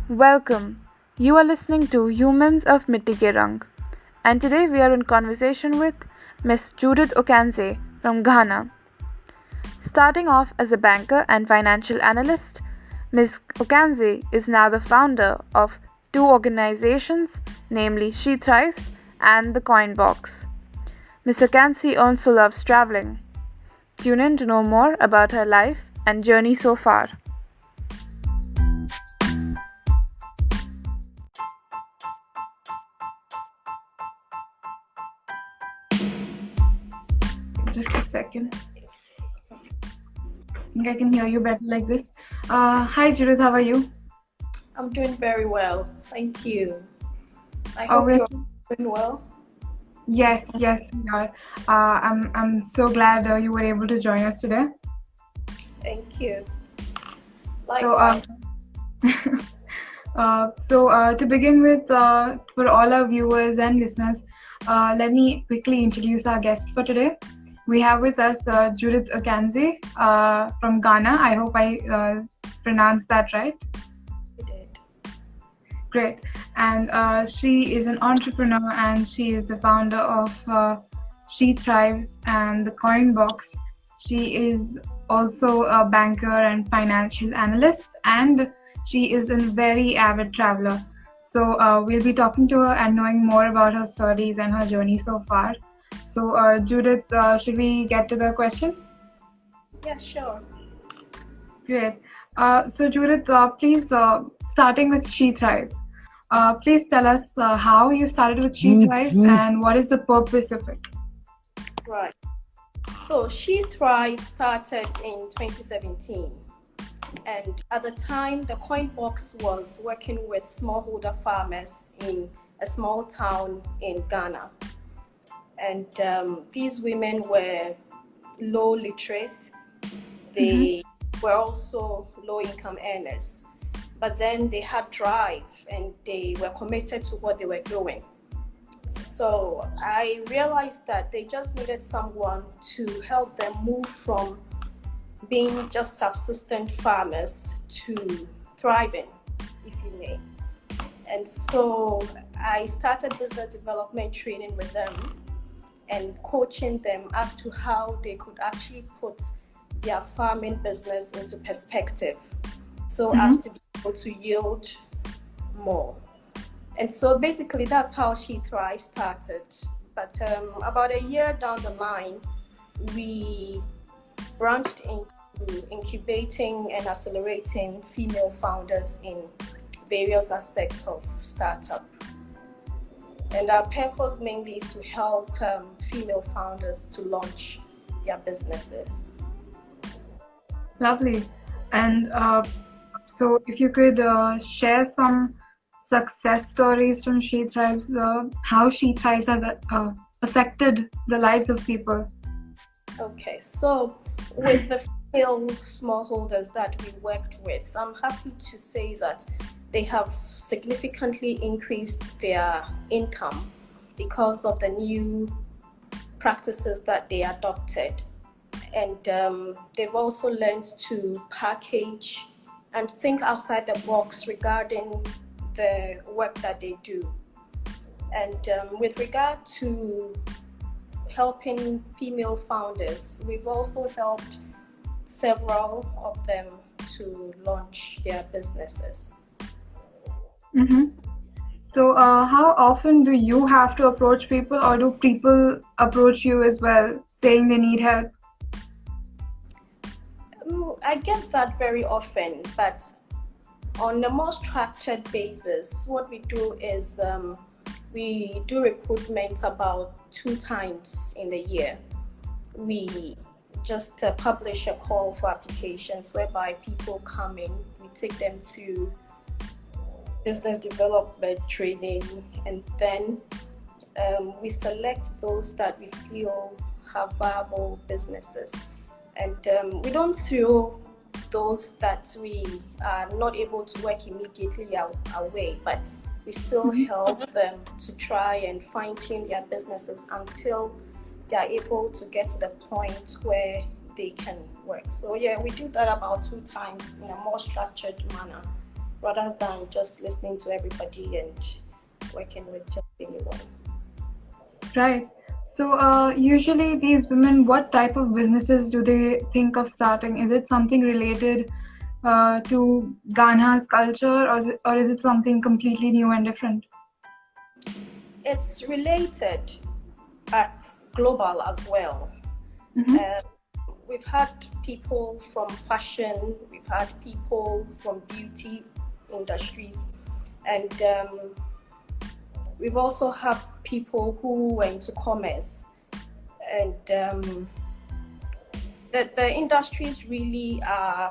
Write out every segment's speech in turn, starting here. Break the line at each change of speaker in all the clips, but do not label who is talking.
Welcome. You are listening to Humans of Mitti Ke Rang, and today we are in conversation with Miss Judith Ocansey from Ghana. Starting off as a banker and financial analyst, Ms. Ocansey is now the founder of two organizations, namely SheThrives and the Coinbox. Ms. Ocansey also loves traveling. Tune in to know more about her life and journey so far. Just a second. I think I can hear you better like this. Hi Judith, how are you?
I'm doing very well, thank you. I hope you're doing well.
Yes, we are. I'm so glad you were able to join us today.
Thank you. Likewise.
To begin with, for all our viewers and listeners, let me quickly introduce our guest for today. We have with us Judith Ocansey from Ghana. I hope I pronounced that right.
You did.
Great. And she is an entrepreneur and she is the founder of SheThrives and the Coinbox. She is also a banker and financial analyst, and she is a very avid traveler. So we'll be talking to her and knowing more about her stories and her journey so far. So Judith, should we get to the questions?
Yeah, sure.
Great. So Judith, please, starting with SheThrives, please tell us how you started with SheThrives and what is the purpose of it?
Right. So SheThrives started in 2017. And at the time, the Coinbox was working with smallholder farmers in a small town in Ghana. And these women were low literate. They were also low income earners. But then they had drive and they were committed to what they were doing. So I realized that they just needed someone to help them move from being just subsistent farmers to thriving, if you may. And so I started business development training with them and coaching them as to how they could actually put their farming business into perspective so as to be able to yield more. And so basically that's how SheThrives started. But about a year down the line, we branched into incubating and accelerating female founders in various aspects of startup. And our purpose mainly is to help female founders to launch their businesses.
Lovely. And so if you could share some success stories from SheThrives, how SheThrives has affected the lives of people.
Okay, so with the female smallholders that we worked with, I'm happy to say that they have significantly increased their income because of the new practices that they adopted. And they've also learned to package and think outside the box regarding the work that they do. And with regard to helping female founders, we've also helped several of them to launch their businesses.
So how often do you have to approach people, or do people approach you as well saying they need help?
I get that very often, but on a more structured basis, what we do is we do recruitment about 2 times in the year. We just publish a call for applications whereby people come in, we take them through business development training, and then we select those that we feel have viable businesses. And we don't throw those that we are not able to work immediately away, but we still help them to try and fine-tune their businesses until they are able to get to the point where they can work. So yeah, we do that about 2 times in a more structured manner. rather than just listening to everybody and working with just anyone.
Right. So usually these women, what type of businesses do they think of starting? Is it something related to Ghana's culture, or is it something completely new and different?
It's related at global as well.
Mm-hmm.
We've had people from fashion, we've had people from beauty industries, and we've also had people who went into commerce. And the industries really are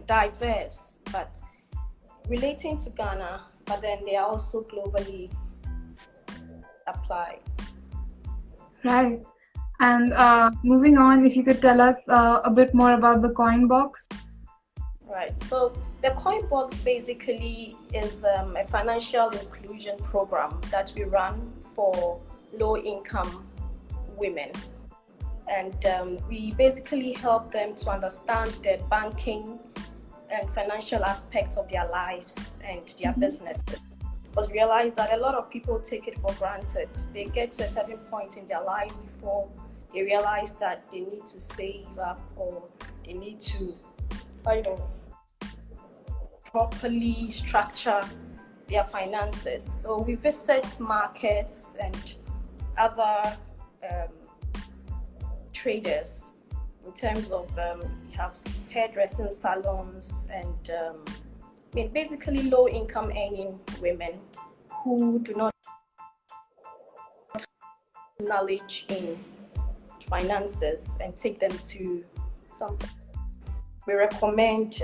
diverse, but relating to Ghana, but then they are also globally applied.
Right. And moving on, if you could tell us a bit more about the Coinbox.
Right. So the Coinbox basically is a financial inclusion program that we run for low-income women. And we basically help them to understand the banking and financial aspects of their lives and their businesses. Because we realize that a lot of people take it for granted. They get to a certain point in their lives before they realize that they need to save up, or they need to kind of properly structure their finances. So we visit markets and other traders in terms of we have hairdressing salons and basically low income earning women who do not have knowledge in finances, and take them to something. We recommend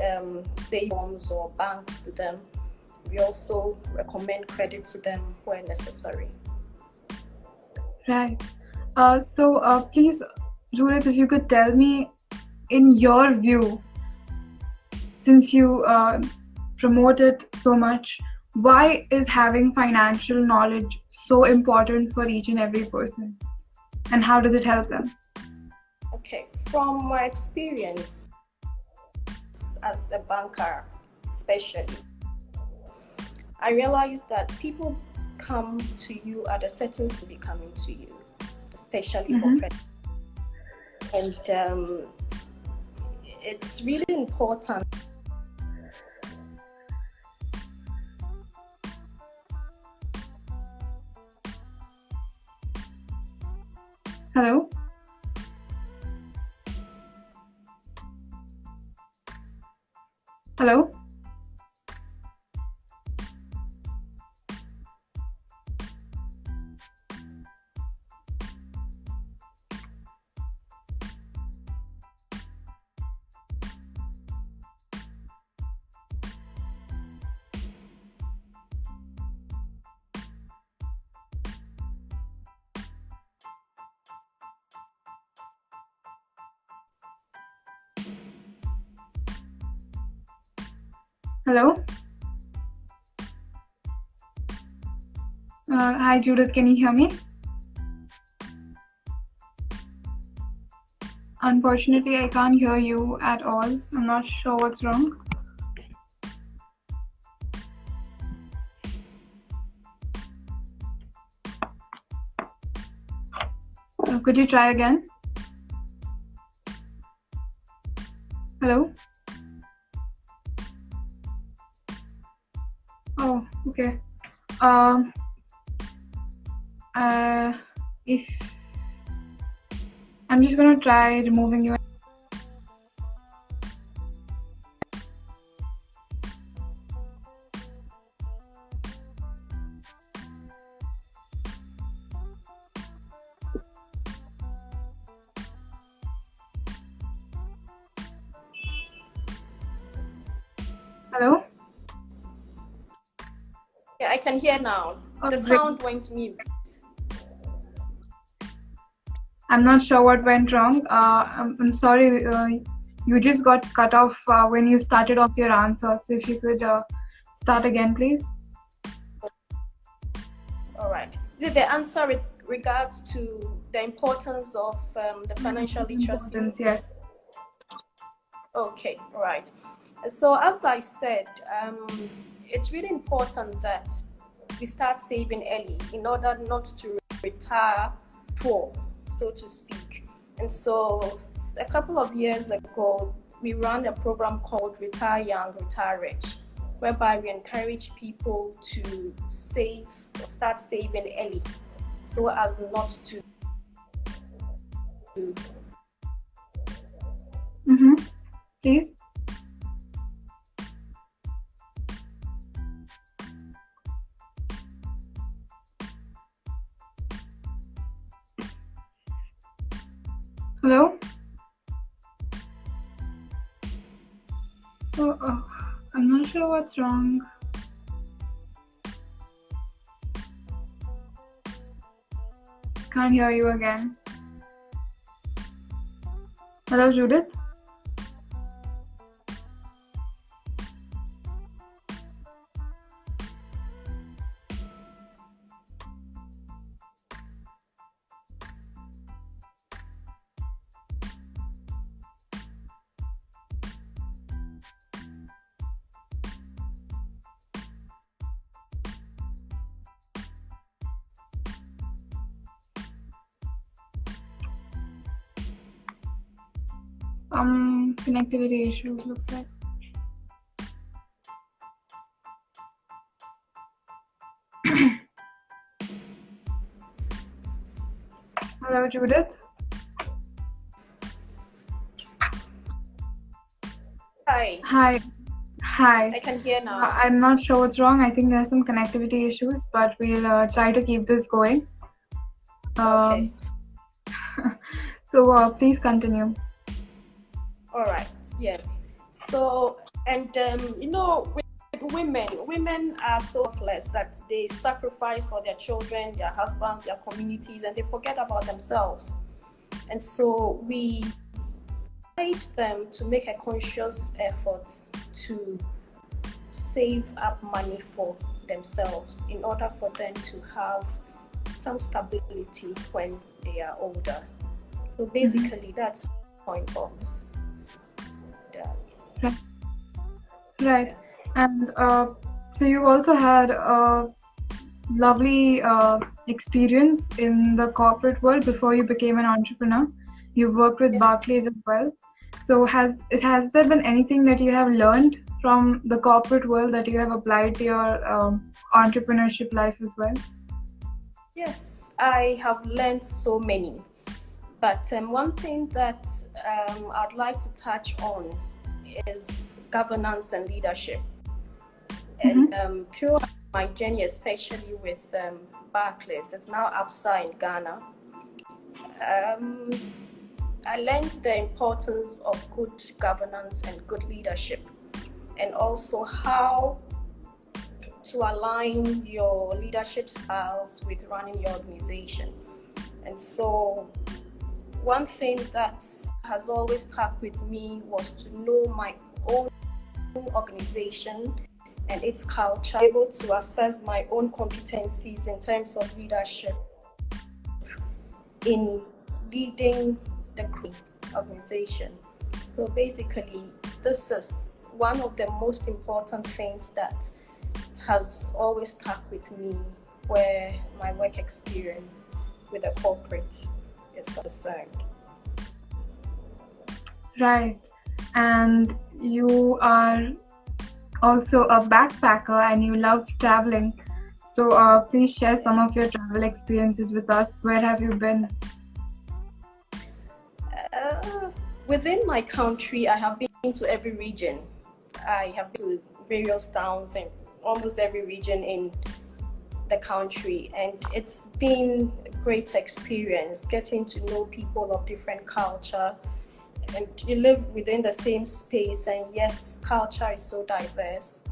savings or banks to them. We also recommend credit to them where necessary.
Right. So please, Judith, if you could tell me, in your view, since you promote it so much, why is having financial knowledge so important for each and every person? And how does it help them?
Okay, from my experience as a banker, especially, I realized that people come to you at a certain stage coming to you, especially for credit. And it's really important.
Hello? Hello? Hello? Hi, Judith, can you hear me? Unfortunately, I can't hear you at all. I'm not sure what's wrong. Could you try again? Hello? Oh, okay. If I'm just gonna try removing you. Hello?
Yeah, I can hear now.
Oh,
the
great.
sound went mute.
I'm not sure what went wrong. I'm sorry. You just got cut off when you started off your answer. So if you could start again, please.
All right. Is it the answer with regards to the importance of the financial literacy?
Yes.
Okay, all right. So as I said, it's really important that we start saving early in order not to retire poor, so to speak. And so a couple of years ago, we ran a program called Retire Young, Retire Rich, whereby we encourage people to save or start saving early so as not to.
Please. Hello? Oh, I'm not sure what's wrong. Can't hear you again. Hello, Judith? Some connectivity issues, looks like. Hello, Judith.
Hi.
Hi.
I can hear now.
I'm not sure what's wrong. I think there's some connectivity issues, but we'll try to keep this going.
Okay.
So please continue.
All right. Yes. So, and with women are so selfless that they sacrifice for their children, their husbands, their communities, and they forget about themselves. And so we encourage them to make a conscious effort to save up money for themselves in order for them to have some stability when they are older. So basically, that's Coinbox does.
Right. And so you also had a lovely experience in the corporate world before you became an entrepreneur. You've worked with Barclays as well. So has there been anything that you have learned from the corporate world that you have applied to your entrepreneurship life as well?
Yes, I have learned so many. But one thing that I'd like to touch on is governance and leadership. And throughout my journey, especially with Barclays, it's now ABSA in Ghana, I learned the importance of good governance and good leadership, and also how to align your leadership styles with running your organization. And so one thing that has always stuck with me was to know my own organization and its culture, able to assess my own competencies in terms of leadership in leading the organization. So basically, this is one of the most important things that has always stuck with me where my work experience with a corporate is concerned.
Right. And you are also a backpacker and you love traveling. So please share some of your travel experiences with us. Where have you been?
Within my country, I have been to every region. I have been to various towns in almost every region in the country, and it's been a great experience getting to know people of different culture. And you live within the same space, and yet culture is so diverse.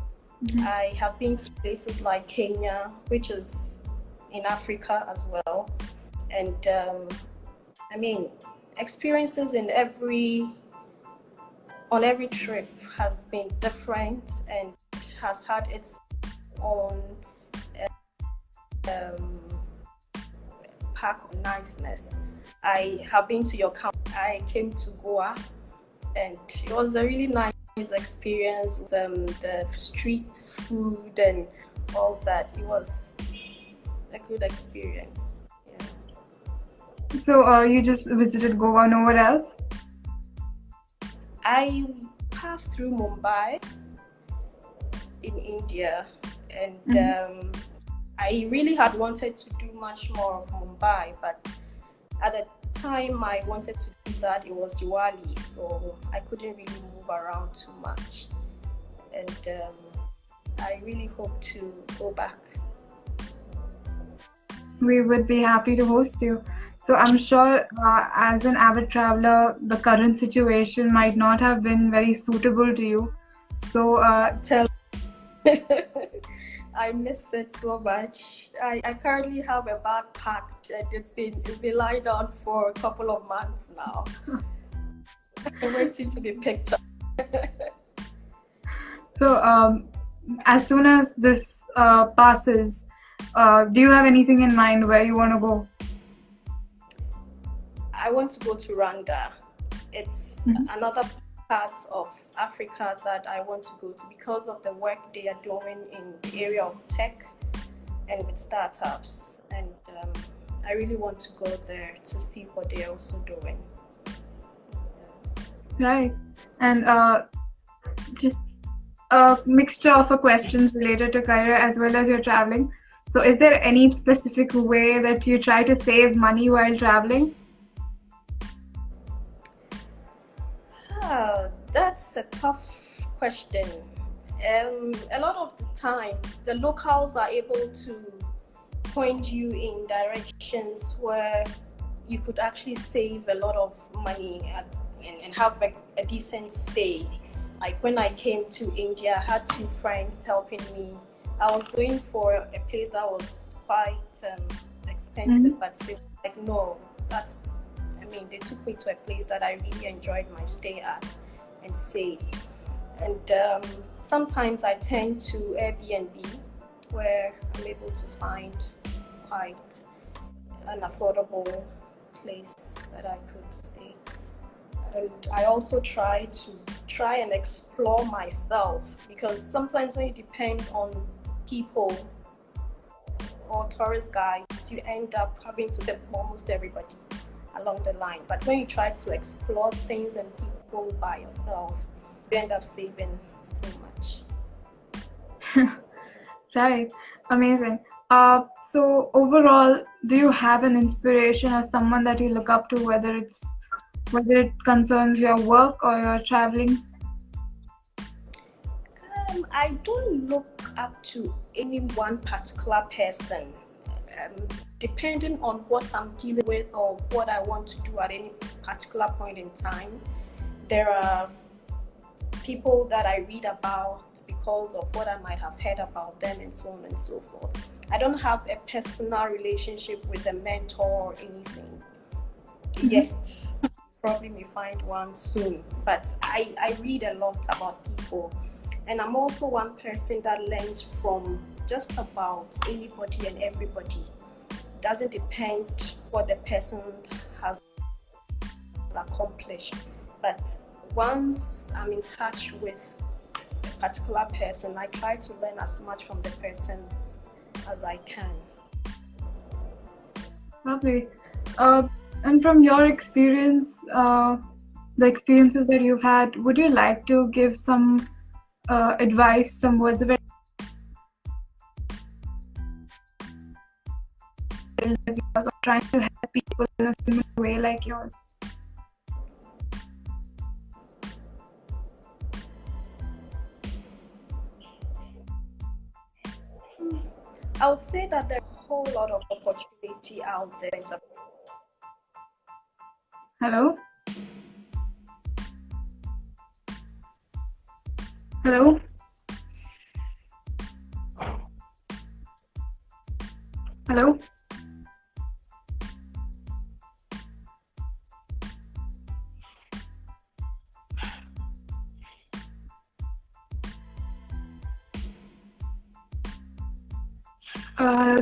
I have been to places like Kenya, which is in Africa as well. And experiences on every trip has been different and has had its own pack of niceness. I have been to your country. I came to Goa, and it was a really nice his experience with the street food and all that. It was a good experience. Yeah.
So you just visited Goa, nowhere else?
I passed through Mumbai in India, and I really had wanted to do much more of Mumbai, but at the time I wanted to do that, it was Diwali, so I couldn't really move around too much. And I really hope to go back.
We would be happy to host you. So I'm sure as an avid traveler, the current situation might not have been very suitable to you. So
I miss it so much. I currently have a bag packed and it's been lying down for a couple of months now. I'm waiting to be picked up.
So as soon as this passes, do you have anything in mind where you want to go?
I want to go to Rwanda. It's another part of Africa that I want to go to because of the work they are doing in the area of tech and with startups. And I really want to go there to see what they're also doing.
Right. And just a mixture of questions related to career as well as your traveling. So is there any specific way that you try to save money while traveling?
That's a tough question. A lot of the time, the locals are able to point you in directions where you could actually save a lot of money and have a decent stay. Like when I came to India, I had 2 friends helping me. I was going for a place that was quite expensive, but they were like, no, they took me to a place that I really enjoyed my stay at and saved. And sometimes I turn to Airbnb where I'm able to find quite an affordable place that I could stay. And I also try and explore myself, because sometimes when you depend on people or tourist guides, you end up having to help almost everybody along the line. But when you try to explore things and people by yourself, you end up saving so much.
Right. Amazing. So overall, do you have an inspiration or someone that you look up to, whether it concerns your work or your traveling?
I don't look up to any one particular person. Depending on what I'm dealing with or what I want to do at any particular point in time, there are people that I read about because of what I might have heard about them and so on and so forth. I don't have a personal relationship with a mentor or anything yet. Probably may find one soon, but I read a lot about people, and I'm also one person that learns from just about anybody and everybody. It doesn't depend what the person has accomplished, but once I'm in touch with a particular person, I try to learn as much from the person as I can.
Lovely. And from your experience, the experiences that you've had, would you like to give some advice, some words of advice, or trying to help people in a similar way like yours?
I would say that there's a whole lot of opportunity out there.
Hello? Hello? Hello?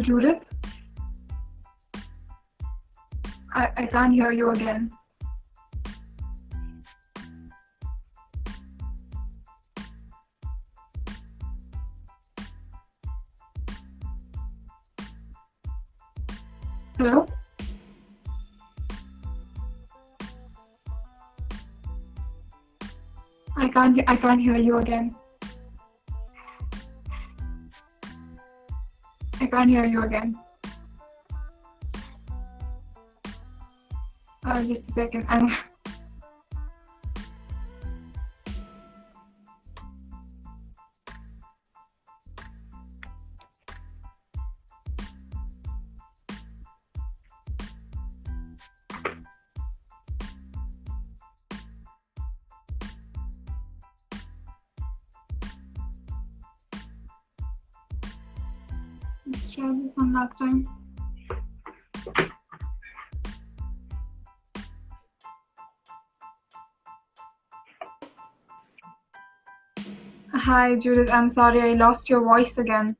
Judith? I can't hear you again. Hello? I can't hear you again. I can't hear you again. Just a second. Let's try this one last time. Hi, Judith. I'm sorry, I lost your voice again.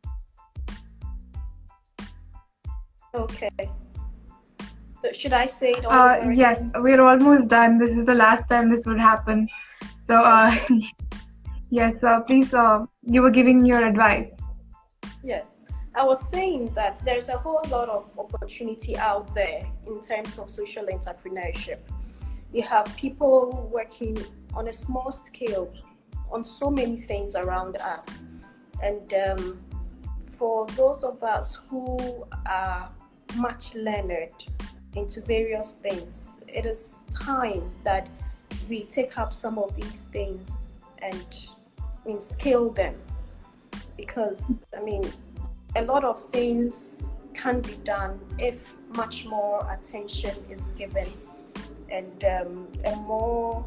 Okay. So should I say it all over
Yes,
again?
we're almost done. This is the last time this would happen. So, yes, please, you were giving your advice.
Yes. I was saying that there's a whole lot of opportunity out there in terms of social entrepreneurship. You have people working on a small scale on so many things around us. And for those of us who are much learned into various things, it is time that we take up some of these things and scale them. Because, a lot of things can be done if much more attention is given and a more,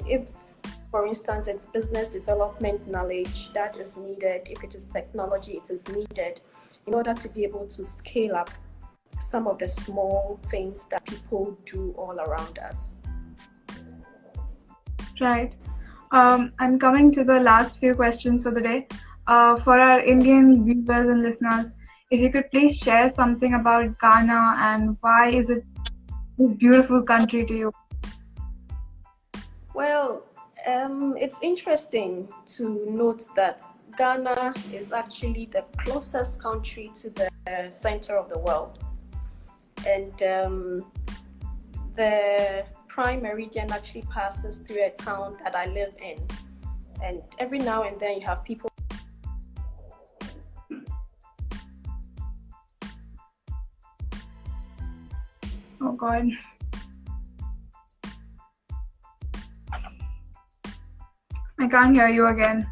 if, for instance, it's business development knowledge that is needed, if it is technology, it is needed in order to be able to scale up some of the small things that people do all around us.
Right. And coming to the last few questions for the day, for our Indian viewers and listeners, if you could please share something about Ghana and why is it this beautiful country to you?
Well, it's interesting to note that Ghana is actually the closest country to the center of the world. And the prime meridian actually passes through a town that I live in. And every now and then you have people.
Oh God. I can't hear you again.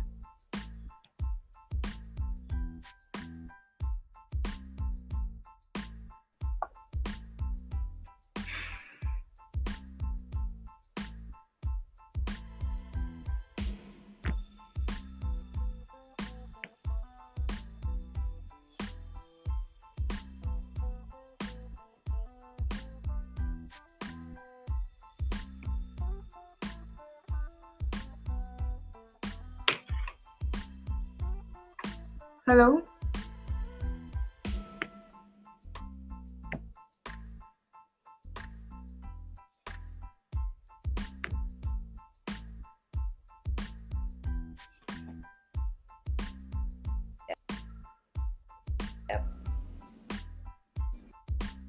Hello?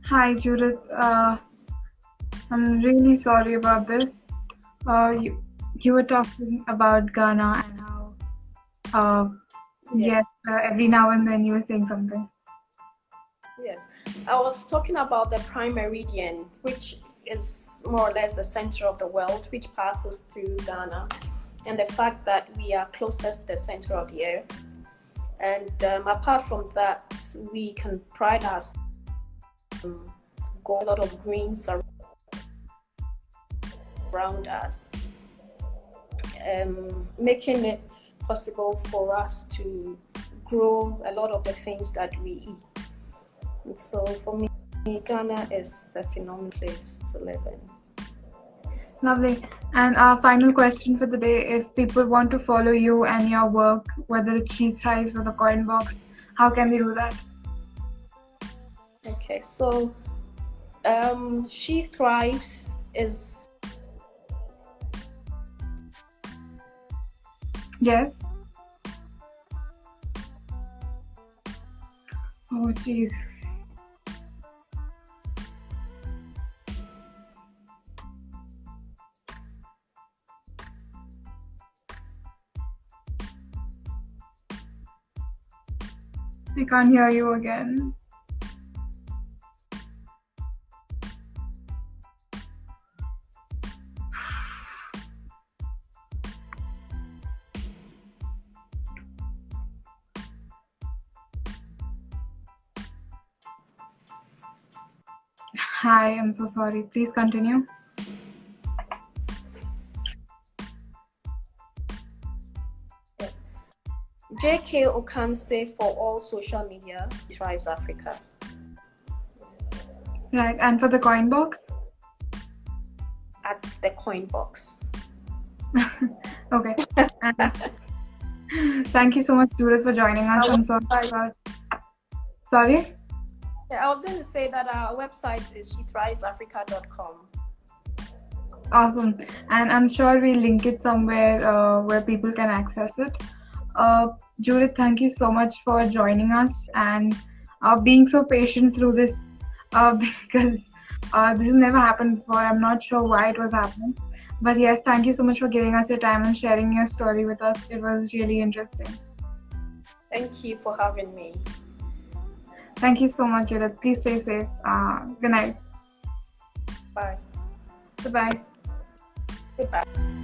Hi, Judith. I'm really sorry about this. You were talking about Ghana and how, yes, every now and then you were saying something.
Yes, I was talking about the prime meridian, which is more or less the center of the world, which passes through Ghana, and the fact that we are closest to the center of the earth. And apart from that, we can pride ourselves on a lot of greens around us, making it possible for us to grow a lot of the things that we eat. And so for me, Ghana is a phenomenal place to live in.
Lovely. And our final question for the day, if people want to follow you and your work, whether it's SheThrives or the Coinbox, how can they do that?
Okay, so SheThrives is...
Yes? Oh, jeez. I can't hear you again. Hi, I'm so sorry. Please continue.
Yes. J.K. Ocansey for all social media, Thrives Africa.
Right, and for the Coinbox?
At the Coinbox.
Okay. And thank you so much, Judith, for joining us. I'm sorry about... Sorry?
Yeah, I was going to say that our website is SheThrivesAfrica.com.
Awesome. And I'm sure we'll link it somewhere where people can access it. Judith, thank you so much for joining us and being so patient through this because this has never happened before. I'm not sure why it was happening. But yes, thank you so much for giving us your time and sharing your story with us. It was really interesting.
Thank you for having me.
Thank you so much, Judith. Please stay safe. Good night.
Bye.
Goodbye.
Goodbye.